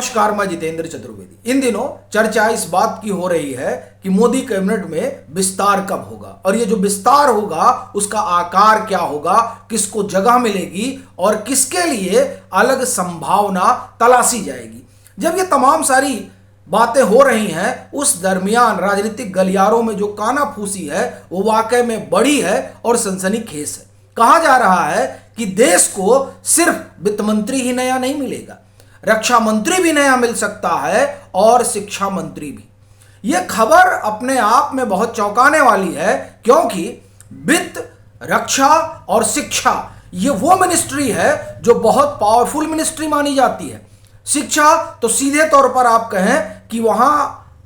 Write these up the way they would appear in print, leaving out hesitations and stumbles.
नमस्कार, मैं जितेंद्र चतुर्वेदी। इन दिनों चर्चा इस बात की हो रही है कि मोदी कैबिनेट में विस्तार कब होगा और ये जो विस्तार होगा उसका आकार क्या होगा, किसको जगह मिलेगी और किसके लिए अलग संभावना तलाशी जाएगी। जब ये तमाम सारी बातें हो रही हैं उस दरमियान राजनीतिक गलियारों में जो कानाफूसी है वो वाकई में बड़ी है और सनसनीखेज है। कहा जा रहा है कि देश को सिर्फ वित्त मंत्री ही नया नहीं मिलेगा, रक्षा मंत्री भी नया मिल सकता है और शिक्षा मंत्री भी। यह खबर अपने आप में बहुत चौंकाने वाली है क्योंकि वित्त, रक्षा और शिक्षा ये वो मिनिस्ट्री है जो बहुत पावरफुल मिनिस्ट्री मानी जाती है। शिक्षा तो सीधे तौर पर आप कहें कि वहां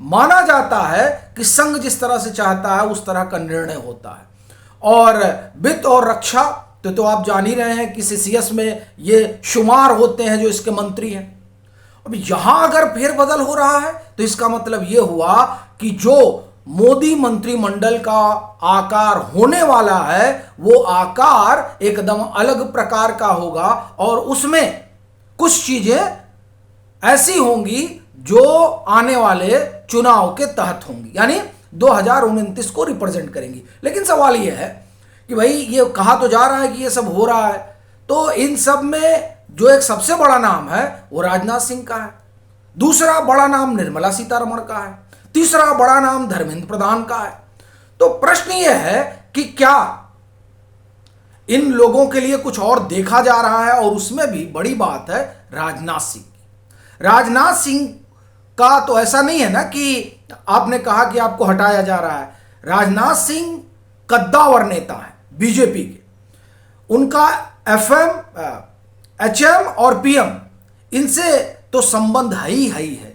माना जाता है कि संघ जिस तरह से चाहता है उस तरह का निर्णय होता है, और वित्त और रक्षा तो आप जान ही रहे हैं कि सीसीएस में ये शुमार होते हैं जो इसके मंत्री हैं। अब यहां अगर फेरबदल हो रहा है तो इसका मतलब ये हुआ कि जो मोदी मंत्रिमंडल का आकार होने वाला है वो आकार एकदम अलग प्रकार का होगा और उसमें कुछ चीजें ऐसी होंगी जो आने वाले चुनाव के तहत होंगी, यानी 2029 को रिप्रेजेंट करेंगी। लेकिन सवाल यह है कि भाई ये कहा तो जा रहा है कि ये सब हो रहा है, तो इन सब में जो एक सबसे बड़ा नाम है वो राजनाथ सिंह का है, दूसरा बड़ा नाम निर्मला सीतारमण का है, तीसरा बड़ा नाम धर्मेंद्र प्रधान का है। तो प्रश्न यह है कि क्या इन लोगों के लिए कुछ और देखा जा रहा है, और उसमें भी बड़ी बात है राजनाथ सिंह की। राजनाथ सिंह का तो ऐसा नहीं है ना कि आपने कहा कि आपको हटाया जा रहा है। राजनाथ सिंह कद्दावर नेता है बीजेपी के, उनका एफएम, एचएम और पीएम इनसे तो संबंध है ही है,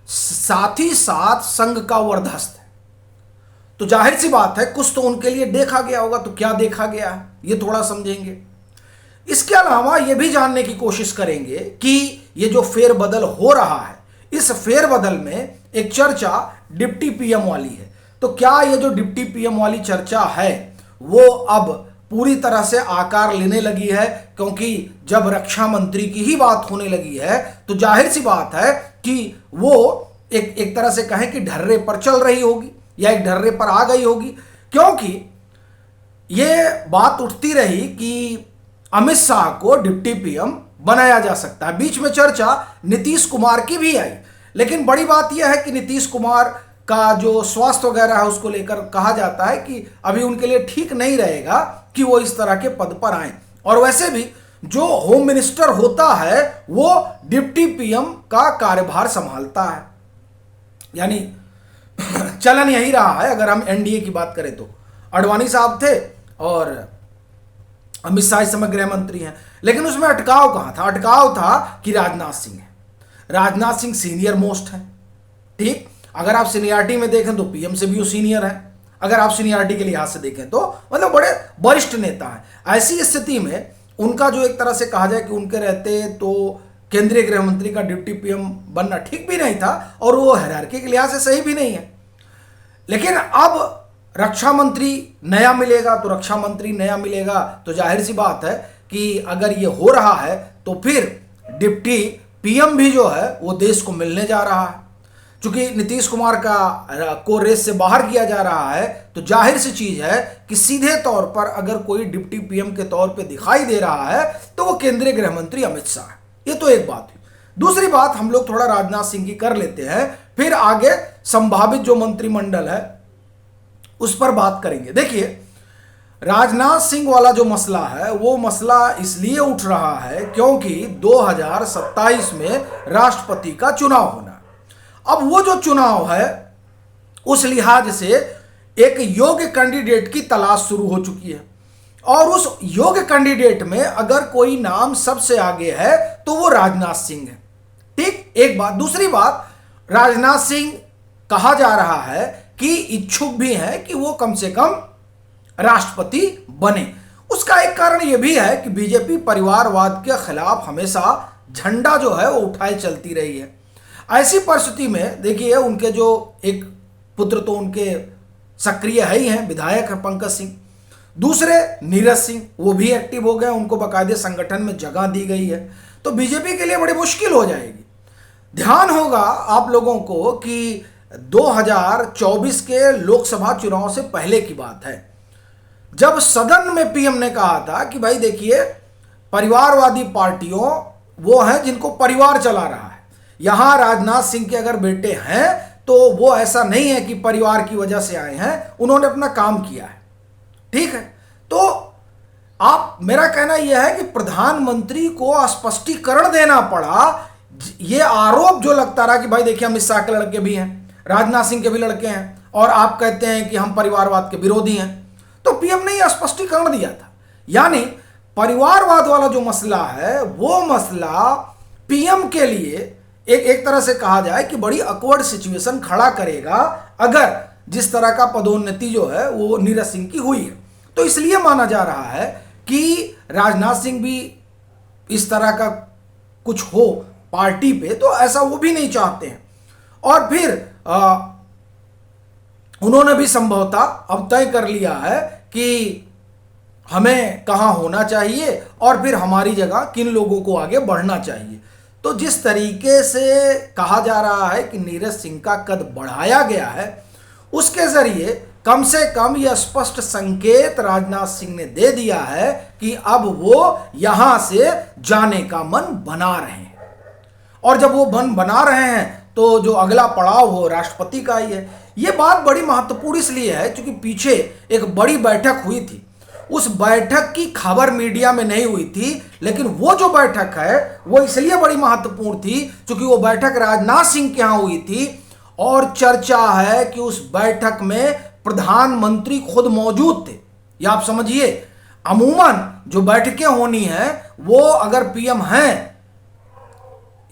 साथ ही साथ संघ का वर्धस्त है। तो जाहिर सी बात है कुछ तो उनके लिए देखा गया होगा। तो क्या देखा गया है ये थोड़ा समझेंगे। इसके अलावा ये भी जानने की कोशिश करेंगे कि ये जो फेरबदल हो रहा है इस फेरबदल में एक चर्चा डिप्टी पीएम वाली है। तो क्या ये जो डिप्टी पीएम वाली चर्चा है वो अब पूरी तरह से आकार लेने लगी है, क्योंकि जब रक्षा मंत्री की ही बात होने लगी है तो जाहिर सी बात है कि वो एक तरह से कहें कि ढर्रे पर चल रही होगी या एक ढर्रे पर आ गई होगी, क्योंकि ये बात उठती रही कि अमित शाह को डिप्टी पीएम बनाया जा सकता है। बीच में चर्चा नीतीश कुमार की भी आई, लेकिन बड़ी बात यह है कि नीतीश कुमार का जो स्वास्थ्य वगैरह है उसको लेकर कहा जाता है कि अभी उनके लिए ठीक नहीं रहेगा कि वो इस तरह के पद पर आए। और वैसे भी जो होम मिनिस्टर होता है वो डिप्टी पीएम का कार्यभार संभालता है, यानी चलन यही रहा है। अगर हम एनडीए की बात करें तो आडवाणी साहब थे और अमित शाह इस समय गृह मंत्री हैं, लेकिन उसमें अटकाव कहां था? अटकाव था कि राजनाथ सिंह है। राजनाथ सिंह सीनियर मोस्ट है, ठीक। अगर आप सीनियरिटी में देखें तो पीएम से भी वो सीनियर है, अगर आप सीनियरिटी के लिहाज से देखें तो मतलब बड़े वरिष्ठ नेता हैं। ऐसी स्थिति में उनका जो एक तरह से कहा जाए कि उनके रहते तो केंद्रीय गृह मंत्री का डिप्टी पीएम बनना ठीक भी नहीं था और वो हायरार्की के लिहाज से सही भी नहीं है। लेकिन अब रक्षा मंत्री नया मिलेगा तो रक्षा मंत्री नया मिलेगा तो जाहिर सी बात है कि अगर ये हो रहा है तो फिर डिप्टी पीएम भी जो है वो देश को मिलने जा रहा है। चूंकि नीतीश कुमार को रेस से बाहर किया जा रहा है तो जाहिर सी चीज है कि सीधे तौर पर अगर कोई डिप्टी पीएम के तौर पे दिखाई दे रहा है तो वो केंद्रीय गृह मंत्री अमित शाह है। ये तो एक बात हुई। दूसरी बात हम लोग थोड़ा राजनाथ सिंह की कर लेते हैं, फिर आगे संभावित जो मंत्रिमंडल है उस पर बात करेंगे। देखिए, राजनाथ सिंह वाला जो मसला है वो मसला इसलिए उठ रहा है क्योंकि 2027 में राष्ट्रपति का चुनाव होना। अब वो जो चुनाव है उस लिहाज से एक योग्य कैंडिडेट की तलाश शुरू हो चुकी है, और उस योग्य कैंडिडेट में अगर कोई नाम सबसे आगे है तो वो राजनाथ सिंह है, ठीक। एक बात। दूसरी बात, राजनाथ सिंह कहा जा रहा है कि इच्छुक भी हैं कि वो कम से कम राष्ट्रपति बने। उसका एक कारण यह भी है कि बीजेपी परिवारवाद के खिलाफ हमेशा झंडा जो है वो उठाए चलती रही है। ऐसी परिस्थिति में देखिए, उनके जो एक पुत्र तो उनके सक्रिय है ही हैं, विधायक है पंकज सिंह, दूसरे नीरज सिंह वो भी एक्टिव हो गए, उनको बाकायदे संगठन में जगह दी गई है। तो बीजेपी के लिए बड़ी मुश्किल हो जाएगी। ध्यान होगा आप लोगों को कि 2024 के लोकसभा चुनाव से पहले की बात है, जब सदन में पीएम ने कहा था कि भाई देखिए, परिवारवादी पार्टियों वो हैं जिनको परिवार चला रहा है। यहां राजनाथ सिंह के अगर बेटे हैं तो वो ऐसा नहीं है कि परिवार की वजह से आए हैं, उन्होंने अपना काम किया है, ठीक है। तो आप, मेरा कहना यह है कि प्रधानमंत्री को स्पष्टीकरण देना पड़ा। ये आरोप जो लगता रहा कि भाई देखिए अमित शाह के लड़के भी हैं, राजनाथ सिंह के भी लड़के हैं, और आप कहते हैं कि हम परिवारवाद के विरोधी हैं, तो पीएम ने यह स्पष्टीकरण दिया था। यानी परिवारवाद वाला जो मसला है वो मसला पीएम के लिए एक तरह से कहा जाए कि बड़ी अकवर्ड सिचुएशन खड़ा करेगा, अगर जिस तरह का पदोन्नति जो है वो नीरज सिंह की हुई है। तो इसलिए माना जा रहा है कि राजनाथ सिंह भी इस तरह का कुछ हो पार्टी पे, तो ऐसा वो भी नहीं चाहते हैं। और फिर उन्होंने भी संभवतः अब तय कर लिया है कि हमें कहाँ होना चाहिए और फिर हमारी जगह किन लोगों को आगे बढ़ना चाहिए। तो जिस तरीके से कहा जा रहा है कि नीरज सिंह का कद बढ़ाया गया है, उसके जरिए कम से कम यह स्पष्ट संकेत राजनाथ सिंह ने दे दिया है कि अब वो यहां से जाने का मन बना रहे हैं। और जब वो मन बना रहे हैं तो जो अगला पड़ाव हो राष्ट्रपति का ही है। ये बात बड़ी महत्वपूर्ण इसलिए है क्योंकि पीछे एक बड़ी बैठक हुई थी। उस बैठक की खबर मीडिया में नहीं हुई थी, लेकिन वो जो बैठक है वो इसलिए बड़ी महत्वपूर्ण थी क्योंकि वो बैठक राजनाथ सिंह के यहां हुई थी, और चर्चा है कि उस बैठक में प्रधानमंत्री खुद मौजूद थे। या आप समझिए, अमूमन जो बैठकें होनी है वो अगर पीएम हैं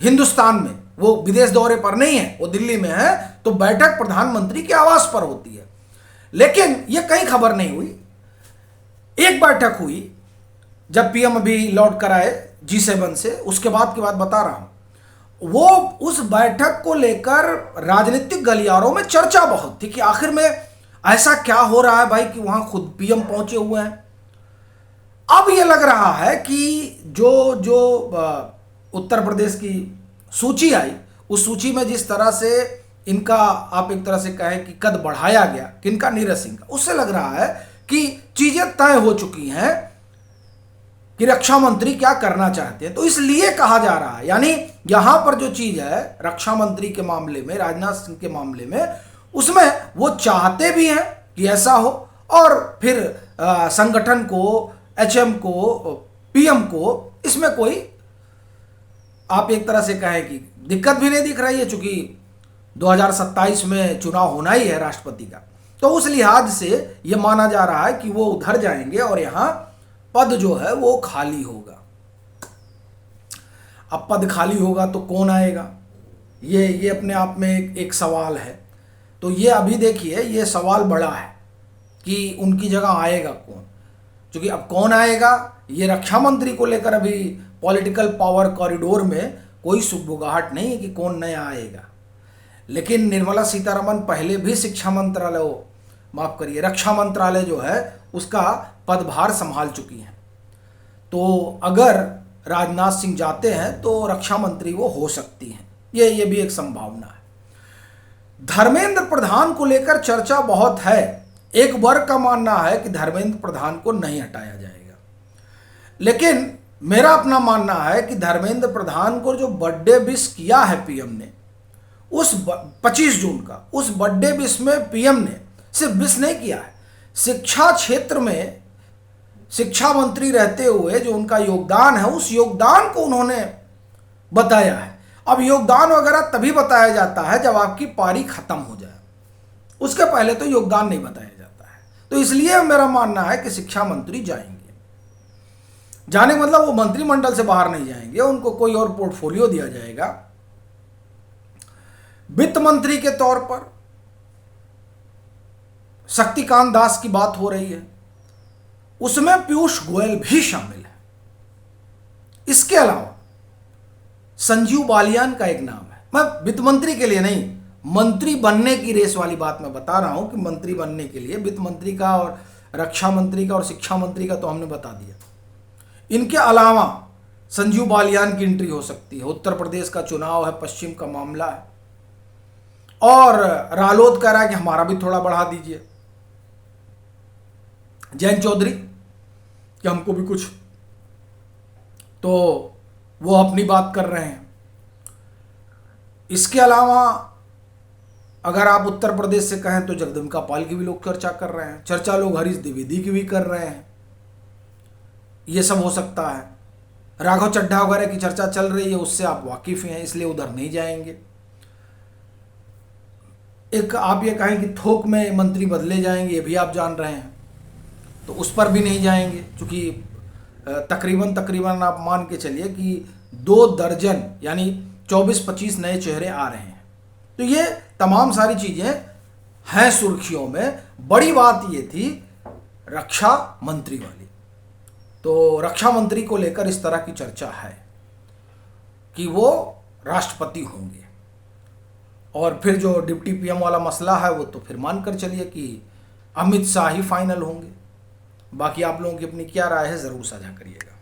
हिंदुस्तान में, वो विदेश दौरे पर नहीं है, वो दिल्ली में है, तो बैठक प्रधानमंत्री के आवास पर होती है। लेकिन ये कहीं खबर नहीं हुई। एक बैठक हुई जब पीएम अभी लौट कर आए G7 से, उसके बाद की बात बता रहा हूं। वो उस बैठक को लेकर राजनीतिक गलियारों में चर्चा बहुत थी कि आखिर में ऐसा क्या हो रहा है भाई कि वहां खुद पीएम पहुंचे हुए हैं। अब ये लग रहा है कि जो उत्तर प्रदेश की सूची आई, उस सूची में जिस तरह से इनका, आप एक तरह से कहें कि कद बढ़ाया गया, किनका, नीरज सिंह का, उससे लग रहा है कि चीजें तय हो चुकी हैं कि रक्षा मंत्री क्या करना चाहते हैं। तो इसलिए कहा जा रहा है, यानी यहां पर जो चीज है रक्षा मंत्री के मामले में, राजनाथ सिंह के मामले में, उसमें वो चाहते भी हैं कि ऐसा हो, और फिर संगठन को, HM को, PM को इसमें कोई, आप एक तरह से कहें कि दिक्कत भी नहीं दिख रही है, चूंकि 2027 में चुनाव होना ही है राष्ट्रपति का। तो उस लिहाज से यह माना जा रहा है कि वो उधर जाएंगे और यहां पद जो है वो खाली होगा। अब पद खाली होगा तो कौन आएगा, ये अपने आप में एक सवाल है। तो ये अभी देखिए, ये सवाल बड़ा है कि उनकी जगह आएगा कौन, क्योंकि अब कौन आएगा ये रक्षा मंत्री को लेकर अभी पॉलिटिकल पावर कॉरिडोर में कोई सुगबुगाहट नहीं है कि कौन नया आएगा। लेकिन निर्मला सीतारमण पहले भी शिक्षा मंत्रालय, माफ करिए, रक्षा मंत्रालय जो है उसका पदभार संभाल चुकी हैं। तो अगर राजनाथ सिंह जाते हैं तो रक्षा मंत्री वो हो सकती हैं, ये भी एक संभावना है। धर्मेंद्र प्रधान को लेकर चर्चा बहुत है। एक वर्ग का मानना है कि धर्मेंद्र प्रधान को नहीं हटाया जाएगा, लेकिन मेरा अपना मानना है कि धर्मेंद्र प्रधान को जो बर्थडे विश किया है पीएम ने, उस 25 जून का, उस बर्थडे विश में पीएम ने सिर्फ विश नहीं किया है, शिक्षा क्षेत्र में शिक्षा मंत्री रहते हुए जो उनका योगदान है, उस योगदान को उन्होंने बताया है। अब योगदान वगैरह तभी बताया जाता है जब आपकी पारी खत्म हो जाए, उसके पहले तो योगदान नहीं बताया जाता है। तो इसलिए मेरा मानना है कि शिक्षा मंत्री जाएंगे। जाने मतलब वो मंत्रिमंडल से बाहर नहीं जाएंगे, उनको कोई और पोर्टफोलियो दिया जाएगा। वित्त मंत्री के तौर पर शक्तिकांत दास की बात हो रही है, उसमें पीयूष गोयल भी शामिल है। इसके अलावा संजीव बालियान का एक नाम है। मैं वित्त मंत्री के लिए नहीं, मंत्री बनने की रेस वाली बात मैं बता रहा हूं कि मंत्री बनने के लिए वित्त मंत्री का और रक्षा मंत्री का और शिक्षा मंत्री का तो हमने बता दिया। इनके अलावा संजीव बालियान की एंट्री हो सकती है। उत्तर प्रदेश का चुनाव है, पश्चिम का मामला है, और रालोद कह रहा है कि हमारा भी थोड़ा बढ़ा दीजिए। जयंत चौधरी कि हमको भी कुछ, तो वो अपनी बात कर रहे हैं। इसके अलावा अगर आप उत्तर प्रदेश से कहें तो जगदम्बिका पाल की भी लोग चर्चा कर रहे हैं, चर्चा लोग हरीश द्विवेदी की भी कर रहे हैं। ये सब हो सकता है। राघव चड्ढा वगैरह की चर्चा चल रही है, उससे आप वाकिफ हैं, इसलिए उधर नहीं जाएंगे। एक आप ये कहें कि थोक में मंत्री बदले जाएंगे, ये भी आप जान रहे हैं, तो उस पर भी नहीं जाएंगे, क्योंकि तकरीबन आप मान के चलिए कि 2 दर्जन यानी 24-25 नए चेहरे आ रहे हैं। तो ये तमाम सारी चीजें हैं सुर्खियों में। बड़ी बात ये थी रक्षा मंत्री वाली। तो रक्षा मंत्री को लेकर इस तरह की चर्चा है कि वो राष्ट्रपति होंगे, और फिर जो डिप्टी पीएम वाला मसला है वो तो फिर मानकर चलिए कि अमित शाह ही फाइनल होंगे। बाकी आप लोगों की अपनी क्या राय है, ज़रूर साझा करिएगा।